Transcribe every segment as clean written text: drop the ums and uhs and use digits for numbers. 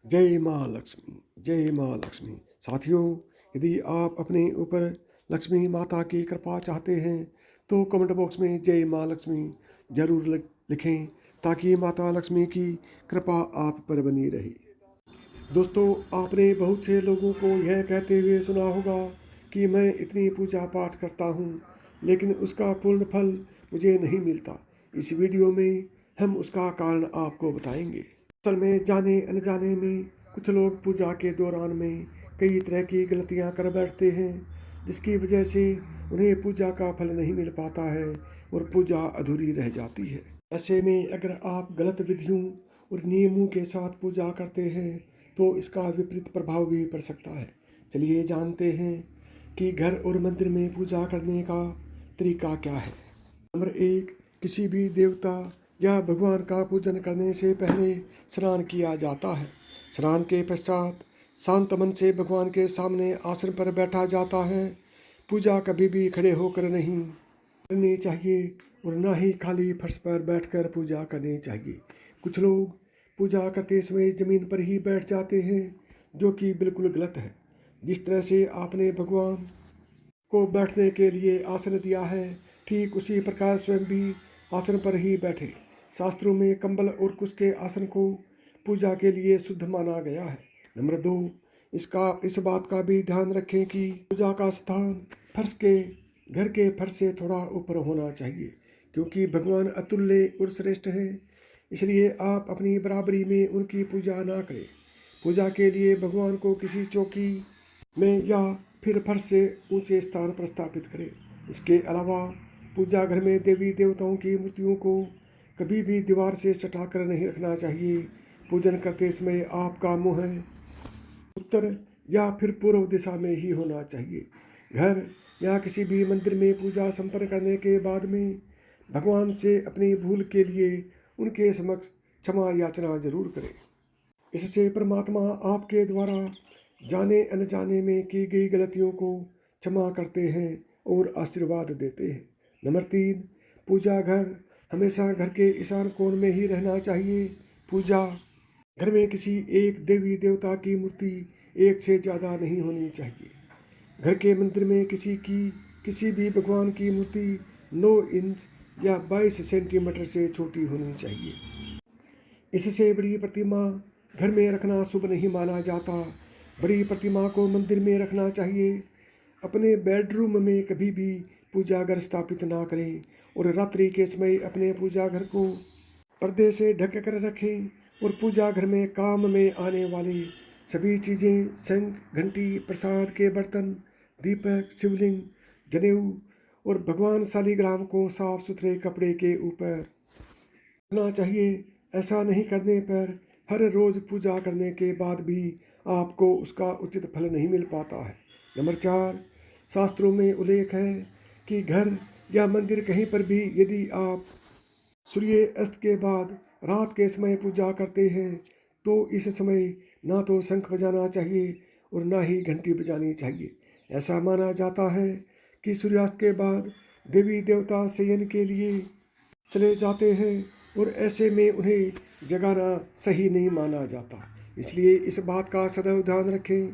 जय माँ लक्ष्मी, जय माँ लक्ष्मी। साथियों, यदि आप अपने ऊपर लक्ष्मी माता की कृपा चाहते हैं तो कमेंट बॉक्स में जय माँ लक्ष्मी जरूर लिखें ताकि माता लक्ष्मी की कृपा आप पर बनी रहे। दोस्तों, आपने बहुत से लोगों को यह कहते हुए सुना होगा कि मैं इतनी पूजा पाठ करता हूँ लेकिन उसका पूर्ण फल मुझे नहीं मिलता। इस वीडियो में हम उसका कारण आपको बताएंगे। असल में जाने अनजाने में कुछ लोग पूजा के दौरान में कई तरह की गलतियाँ कर बैठते हैं जिसकी वजह से उन्हें पूजा का फल नहीं मिल पाता है और पूजा अधूरी रह जाती है। ऐसे में अगर आप गलत विधियों और नियमों के साथ पूजा करते हैं तो इसका विपरीत प्रभाव भी पड़ सकता है। चलिए जानते हैं कि घर और मंदिर में पूजा करने का तरीका क्या है। नंबर 1, किसी भी देवता या भगवान का पूजन करने से पहले स्नान किया जाता है। स्नान के पश्चात शांत मन से भगवान के सामने आसन पर बैठा जाता है। पूजा कभी भी खड़े होकर नहीं करनी चाहिए और ना ही खाली फर्श पर बैठकर पूजा करनी चाहिए। कुछ लोग पूजा करते समय जमीन पर ही बैठ जाते हैं जो कि बिल्कुल गलत है। जिस तरह से आपने भगवान को बैठने के लिए आसन दिया है ठीक उसी प्रकार स्वयं भी आसन पर ही बैठे। शास्त्रों में कंबल और कुश के आसन को पूजा के लिए शुद्ध माना गया है। नंबर 2, इस बात का भी ध्यान रखें कि पूजा का स्थान फर्श के घर के फर्श से थोड़ा ऊपर होना चाहिए क्योंकि भगवान अतुल्य और श्रेष्ठ हैं। इसलिए आप अपनी बराबरी में उनकी पूजा ना करें। पूजा के लिए भगवान को किसी चौकी में या फिर फर्श से ऊंचे स्थान पर स्थापित करें। इसके अलावा पूजा घर में देवी देवताओं की मूर्तियों को कभी भी दीवार से सटाकर नहीं रखना चाहिए। पूजन करते समय आपका मुंह उत्तर या फिर पूर्व दिशा में ही होना चाहिए। घर या किसी भी मंदिर में पूजा संपन्न करने के बाद में भगवान से अपनी भूल के लिए उनके समक्ष क्षमा याचना जरूर करें। इससे परमात्मा आपके द्वारा जाने अनजाने में की गई गलतियों को क्षमा करते हैं और आशीर्वाद देते हैं। नंबर 3, पूजा घर हमेशा घर के ईशान कोण में ही रहना चाहिए। पूजा घर में किसी एक देवी देवता की मूर्ति एक से ज़्यादा नहीं होनी चाहिए। घर के मंदिर में किसी भी भगवान की मूर्ति 9 इंच या 22 सेंटीमीटर से छोटी होनी चाहिए। इससे बड़ी प्रतिमा घर में रखना शुभ नहीं माना जाता। बड़ी प्रतिमा को मंदिर में रखना चाहिए। अपने बेडरूम में कभी भी पूजा घर स्थापित ना करें और रात्रि के समय अपने पूजा घर को पर्दे से ढक कर रखें। और पूजा घर में काम में आने वाली सभी चीज़ें शंख, घंटी, प्रसाद के बर्तन, दीपक, शिवलिंग, जनेऊ और भगवान शालिग्राम को साफ सुथरे कपड़े के ऊपर रखना चाहिए। ऐसा नहीं करने पर हर रोज़ पूजा करने के बाद भी आपको उसका उचित फल नहीं मिल पाता है। नंबर 4, शास्त्रों में उल्लेख है कि घर या मंदिर कहीं पर भी यदि आप सूर्य अस्त के बाद रात के समय पूजा करते हैं तो इस समय ना तो शंख बजाना चाहिए और ना ही घंटी बजानी चाहिए। ऐसा माना जाता है कि सूर्यास्त के बाद देवी देवता शयन के लिए चले जाते हैं और ऐसे में उन्हें जगाना सही नहीं माना जाता। इसलिए इस बात का सदैव ध्यान रखें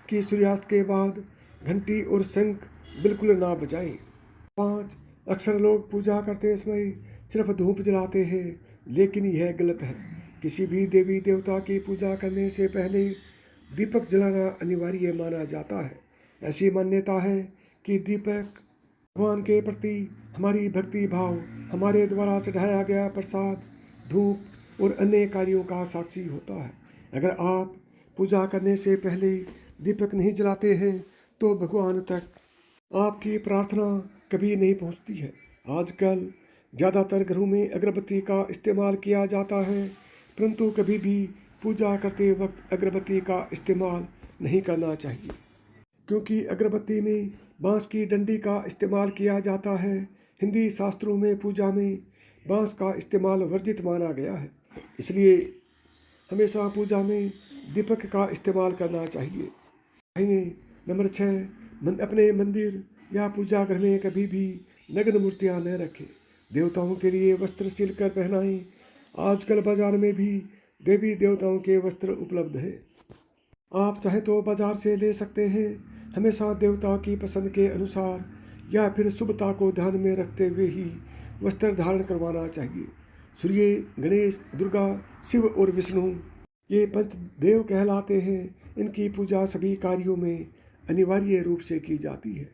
कि सूर्यास्त के बाद घंटी और शंख बिल्कुल ना बजाएं। 5, अक्सर लोग पूजा करते समय सिर्फ धूप जलाते हैं लेकिन यह गलत है। किसी भी देवी देवता की पूजा करने से पहले दीपक जलाना अनिवार्य माना जाता है। ऐसी मान्यता है कि दीपक भगवान के प्रति हमारी भक्ति भाव, हमारे द्वारा चढ़ाया गया प्रसाद, धूप और अन्य कार्यों का साक्षी होता है। अगर आप पूजा करने से पहले दीपक नहीं जलाते हैं तो भगवान तक आपकी प्रार्थना कभी नहीं पहुंचती है। आजकल ज़्यादातर घरों में अगरबत्ती का इस्तेमाल किया जाता है परंतु कभी भी पूजा करते वक्त अगरबत्ती का इस्तेमाल नहीं करना चाहिए क्योंकि अगरबत्ती में बांस की डंडी का इस्तेमाल किया जाता है। हिंदी शास्त्रों में पूजा में बांस का इस्तेमाल वर्जित माना गया है। इसलिए हमेशा पूजा में दीपक का इस्तेमाल करना चाहिए। नंबर 6, अपने मंदिर या पूजा घर में कभी भी नग्न मूर्तियाँ न रखें। देवताओं के लिए वस्त्र सिलकर पहनाएं। आजकल बाजार में भी देवी देवताओं के वस्त्र उपलब्ध हैं। आप चाहे तो बाजार से ले सकते हैं। हमेशा देवता की पसंद के अनुसार या फिर शुभता को ध्यान में रखते हुए ही वस्त्र धारण करवाना चाहिए। सूर्य, गणेश, दुर्गा, शिव और विष्णु ये पंचदेव कहलाते हैं। इनकी पूजा सभी कार्यों में अनिवार्य रूप से की जाती है।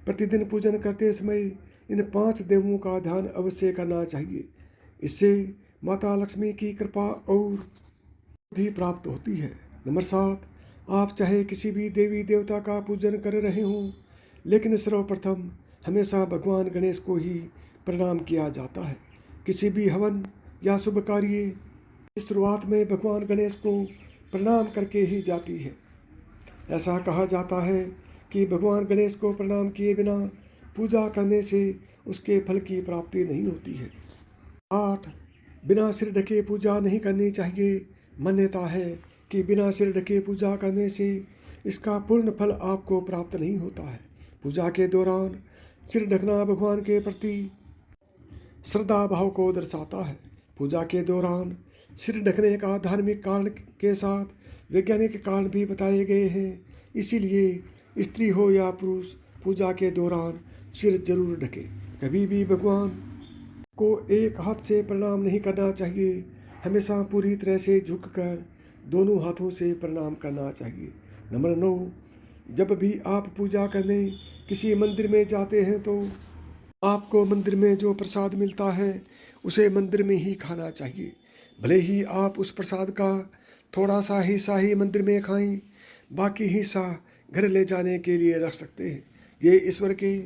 प्रतिदिन पूजन करते समय इन 5 देवों का ध्यान अवश्य करना चाहिए। इससे माता लक्ष्मी की कृपा और बुद्धि प्राप्त होती है। नंबर 7, आप चाहे किसी भी देवी देवता का पूजन कर रहे हों, लेकिन सर्वप्रथम हमेशा भगवान गणेश को ही प्रणाम किया जाता है। किसी भी हवन या शुभ कार्य की शुरुआत में भगवान गणेश को प्रणाम करके ही जाती है। ऐसा कहा जाता है कि भगवान गणेश को प्रणाम किए बिना पूजा करने से उसके फल की प्राप्ति नहीं होती है। 8, बिना सिर ढके पूजा नहीं करनी चाहिए। मान्यता है कि बिना सिर ढके पूजा करने से इसका पूर्ण फल आपको प्राप्त नहीं होता है। पूजा के दौरान सिर ढकना भगवान के प्रति श्रद्धा भाव को दर्शाता है। पूजा के दौरान सिर ढकने का धार्मिक कारण के साथ वैज्ञानिक कारण भी बताए गए हैं। इसीलिए स्त्री हो या पुरुष पूजा के दौरान सिर जरूर ढके। कभी भी भगवान को एक हाथ से प्रणाम नहीं करना चाहिए। हमेशा पूरी तरह से झुककर दोनों हाथों से प्रणाम करना चाहिए। नंबर 9, जब भी आप पूजा करने किसी मंदिर में जाते हैं तो आपको मंदिर में जो प्रसाद मिलता है उसे मंदिर में ही खाना चाहिए। भले ही आप उस प्रसाद का थोड़ा सा हिस्सा ही मंदिर में खाएं, बाकी हिस्सा घर ले जाने के लिए रख सकते हैं। ये ईश्वर के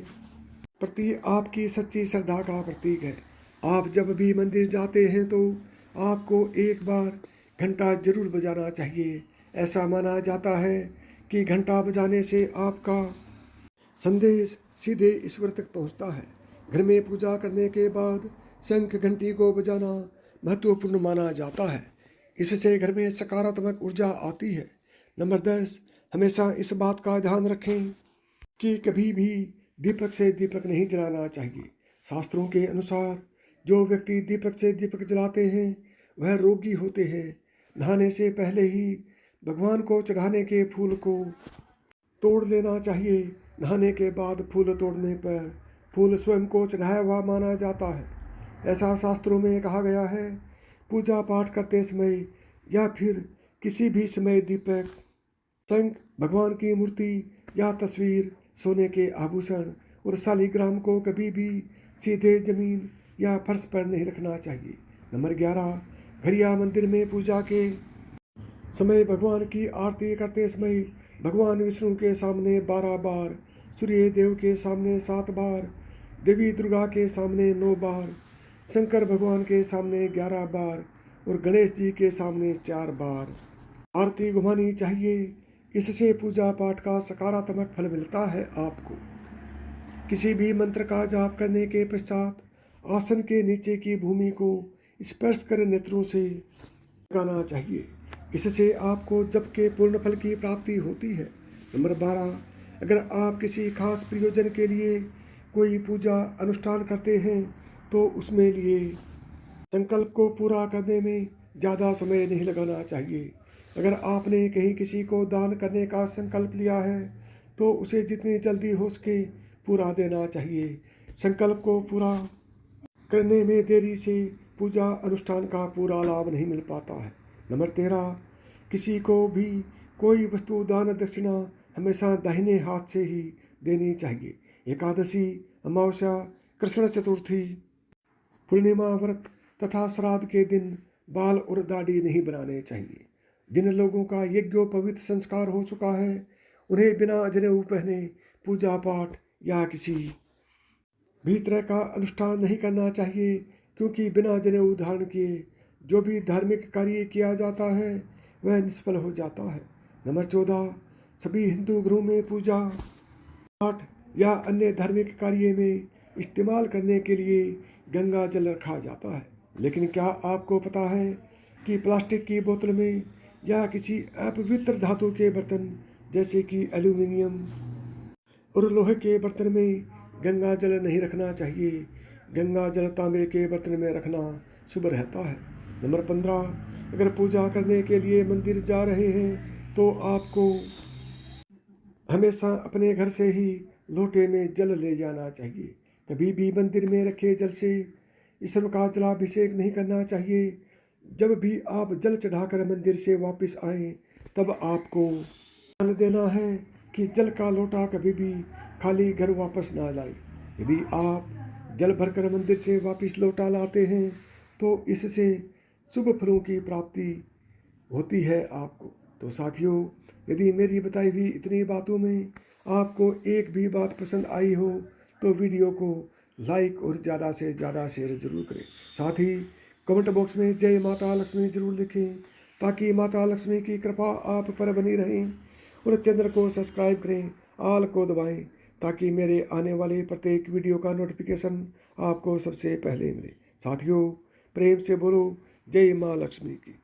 प्रति आपकी सच्ची श्रद्धा का प्रतीक है। आप जब भी मंदिर जाते हैं तो आपको एक बार घंटा जरूर बजाना चाहिए। ऐसा माना जाता है कि घंटा बजाने से आपका संदेश सीधे ईश्वर तक पहुंचता है। घर में पूजा करने के बाद शंख घंटी को बजाना महत्वपूर्ण माना जाता है। इससे घर में सकारात्मक ऊर्जा आती है। नंबर 10, हमेशा इस बात का ध्यान रखें कि कभी भी दीपक से दीपक नहीं जलाना चाहिए। शास्त्रों के अनुसार जो व्यक्ति दीपक से दीपक जलाते हैं वह रोगी होते हैं। नहाने से पहले ही भगवान को चढ़ाने के फूल को तोड़ लेना चाहिए। नहाने के बाद फूल तोड़ने पर फूल स्वयं को चढ़ाया हुआ माना जाता है। ऐसा शास्त्रों में कहा गया है। पूजा पाठ करते समय या फिर किसी भी समय दीपक, शंख, भगवान की मूर्ति या तस्वीर, सोने के आभूषण और शालिग्राम को कभी भी सीधे जमीन या फर्श पर नहीं रखना चाहिए। नंबर 11, घर या मंदिर में पूजा के समय भगवान की आरती करते समय भगवान विष्णु के सामने 12 बार, सूर्य देव के सामने 7 बार, देवी दुर्गा के सामने 9 बार, शंकर भगवान के सामने 11 बार और गणेश जी के सामने 4 बार आरती घुमानी चाहिए। इससे पूजा पाठ का सकारात्मक फल मिलता है। आपको किसी भी मंत्र का जाप करने के पश्चात आसन के नीचे की भूमि को स्पर्श कर नेत्रों से लगाना चाहिए। इससे आपको जप के पूर्ण फल की प्राप्ति होती है। नंबर 12, अगर आप किसी खास प्रयोजन के लिए कोई पूजा अनुष्ठान करते हैं तो उसमें लिए संकल्प को पूरा करने में ज़्यादा समय नहीं लगाना चाहिए। अगर आपने कहीं किसी को दान करने का संकल्प लिया है तो उसे जितनी जल्दी हो सके पूरा देना चाहिए। संकल्प को पूरा करने में देरी से पूजा अनुष्ठान का पूरा लाभ नहीं मिल पाता है। नंबर 13, किसी को भी कोई वस्तु दान दक्षिणा हमेशा दाहिने हाथ से ही देनी चाहिए। एकादशी, अमावस्या, कृष्ण चतुर्थी, पूर्णिमा व्रत तथा श्राद्ध के दिन बाल और दाढ़ी नहीं बनाने चाहिए। जिन लोगों का यज्ञोपवीत संस्कार हो चुका है उन्हें बिना जनेऊ पहने पूजा पाठ या किसी भी तरह का अनुष्ठान नहीं करना चाहिए, क्योंकि बिना जनेऊ धारण किए जो भी धार्मिक कार्य किया जाता है वह निष्फल हो जाता है। नंबर 14, सभी हिंदू घरों में पूजा पाठ या अन्य धार्मिक कार्य में इस्तेमाल करने के लिए गंगा जल रखा जाता है। लेकिन क्या आपको पता है कि प्लास्टिक की बोतल में या किसी अपवित्र धातु के बर्तन जैसे कि एल्यूमिनियम और लोहे के बर्तन में गंगा जल नहीं रखना चाहिए। गंगा जल तांबे के बर्तन में रखना शुभ रहता है। नंबर 15, अगर पूजा करने के लिए मंदिर जा रहे हैं तो आपको हमेशा अपने घर से ही लोटे में जल ले जाना चाहिए। कभी भी मंदिर में रखे जल से ईश्वर का जलाभिषेक नहीं करना चाहिए। जब भी आप जल चढ़ाकर मंदिर से वापस आएं तब आपको ध्यान देना है कि जल का लोटा कभी भी खाली घर वापस ना लाए। यदि आप जल भरकर मंदिर से वापस लौटा लाते हैं तो इससे शुभ फलों की प्राप्ति होती है आपको। तो साथियों, यदि मेरी बताई हुई इतनी बातों में आपको एक भी बात पसंद आई हो तो वीडियो को लाइक और ज़्यादा से ज़्यादा शेयर जरूर करें। साथ ही कमेंट बॉक्स में जय माता लक्ष्मी जरूर लिखें ताकि माता लक्ष्मी की कृपा आप पर बनी रहें। और चैनल को सब्सक्राइब करें, आल को दबाएं ताकि मेरे आने वाले प्रत्येक वीडियो का नोटिफिकेशन आपको सबसे पहले मिले। साथियों, प्रेम से बोलो जय माँ लक्ष्मी की।